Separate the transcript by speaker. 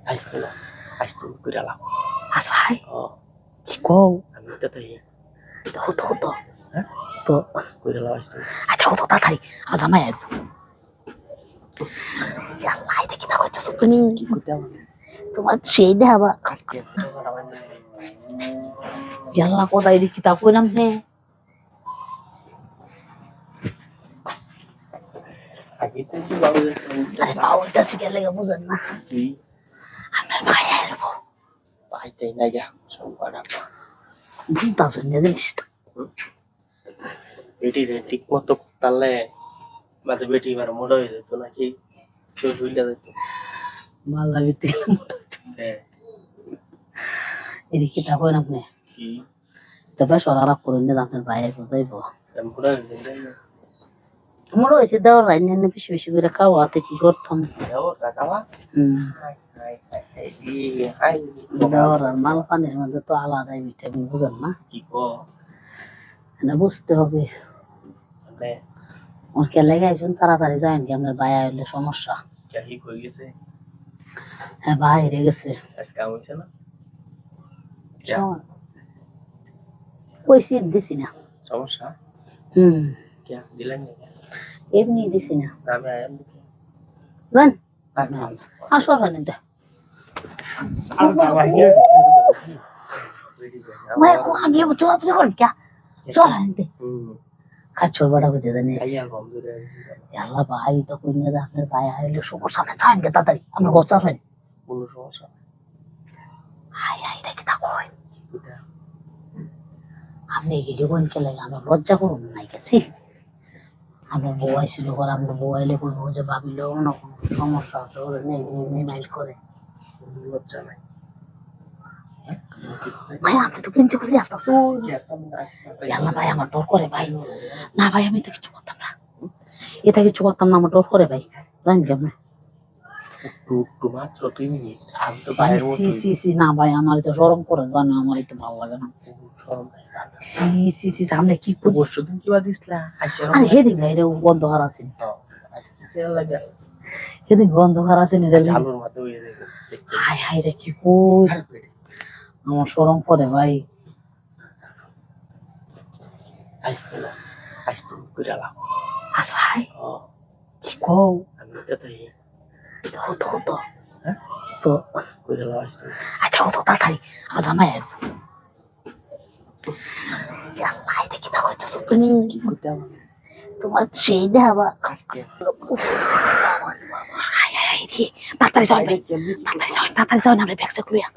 Speaker 1: Ay, wala. Ay, ko na lang.
Speaker 2: Asay?
Speaker 1: Oo.
Speaker 2: Ikaw.
Speaker 1: Ano ito tayo?
Speaker 2: Ito.
Speaker 1: Ha?
Speaker 2: Ito.
Speaker 1: Ko na lang ay ito.
Speaker 2: আচ্ছা ও তো তাড়াতাড়ি আমার জামাই আসবে আল্লাহ এটা কি দেখো তুমি
Speaker 1: কি করতে হবে?
Speaker 2: তোমার সেই দেখাবা
Speaker 1: আজকে তো জানাবেন না।
Speaker 2: আল্লাহ কোথায় রে কিতাব কইলাম হে
Speaker 1: আগে তো কি বাবু আছে?
Speaker 2: আরে বাবা এটা শিখে লেগে বুঝেন না
Speaker 1: কি?
Speaker 2: আপনার ভাই আসবো
Speaker 1: পাইতেই না গা। সব পাড়া।
Speaker 2: বুঝতে শুনে জিনিসটা
Speaker 1: বেটি রে ঠিক মতো তাহলে বাদে বেটি এবার মোটা হয়ে যেত নাকি কেউ ঝুলে যেত।
Speaker 2: মাল লাগবে তেল
Speaker 1: হ্যাঁ।
Speaker 2: এই কিতাব কইলাম আপনি
Speaker 1: কি?
Speaker 2: তবে সদারাপ করুন না আপনার ভাই আসবো যাইবো
Speaker 1: মোটা হয়ে যেত না।
Speaker 2: মোড় হয়েছে দেওয়ার রাইন এনে বেশি বেশি করে খাওয়াতে কি করতাম
Speaker 1: যাও কাকাবা। High high.
Speaker 2: দেওয়ার আর মাল পানির মধ্যে তো আলাদাই ভিটামিন বুঝেন না
Speaker 1: কি কো?
Speaker 2: না বুঝতে হবে
Speaker 1: মানে
Speaker 2: ওকে লেগে আইসুন তাড়াতাড়ি যাবেন কি আপনার ভাই আইলে সমস্যা
Speaker 1: কি হয়ে গেছে?
Speaker 2: হ্যাঁ বাইরে গেছে
Speaker 1: আজকে হইছে না?
Speaker 2: ওই সিট দিছি না
Speaker 1: সমস্যা? কে দিলেন না?
Speaker 2: এমনি দিছি না
Speaker 1: আমি আয়াম দিছি।
Speaker 2: জান আসো রানি দে
Speaker 1: আর বাবা হিরে
Speaker 2: मैं को हम ये बच्चों से बोल क्या चल रानी दे খাচ্ছ বড় করে দেন
Speaker 1: আইয়া বন্ধুরে
Speaker 2: আল্লাহ ভাই তো কই না আপনার ভাই আইলে সবার সামনে ছাড়েন কে তাড়াতাড়ি আমরা গোছা ফেল
Speaker 1: কোনো সমস্যা
Speaker 2: হাই হাই রে কিতা কই
Speaker 1: এটা
Speaker 2: আপনি গেলে কোন কে লাগে আমরা লজ্জা করুন নাই গেছি আমরা বউ আইছিল ঘর আমরা বউ আইলে কইবো যে ভাবিলো না কোনো সমস্যা আছে ওরে নেই এমনি মাইন্ড করে
Speaker 1: লজ্জা নাই
Speaker 2: ভাই আপনি তো কিনতে বলি আসতাছো আল্লাহ ভাই আমার ডর করে ভাই না ভাই আমি তো কিছু করতাম না এটা কিছু করতাম না আমার ডর করে ভাই জানেন কি আপনি
Speaker 1: টু মাত্র 2 মিনিট আমি তো বাইরের মধ্যে
Speaker 2: সি না ভাই আমার তো শরম করে জানো আমার তো ভালো লাগে না সি সামনে কি
Speaker 1: পরশু দিন কি দিছলা
Speaker 2: আর হেদিন যাই রে বন্ধ হার আছেন
Speaker 1: আজকে সেল লাগে
Speaker 2: হেদিন বন্ধ হার আছেন এটা
Speaker 1: চালুর মধ্যে হয়ে যাবে
Speaker 2: হাই হাই রে কি কই আমার শরম করে ভাই
Speaker 1: আই হলো আইস তুমি করে আলা
Speaker 2: আসাই
Speaker 1: ও
Speaker 2: কি কও
Speaker 1: আমি তো তাই
Speaker 2: তো
Speaker 1: হ্যাঁ
Speaker 2: তো
Speaker 1: করে আলা আইস তুমি
Speaker 2: আচ্ছা তো তাড়াতাড়ি আমার জামাই আল্লাহ এটা কি দাও এটা তুমি
Speaker 1: কি করতে হবে
Speaker 2: তোমার সেই দেখাবা হাই হাই তাড়াতাড়ি যাও তাড়াতাড়ি যাও আমরা ব্যাগ চেক করিয়া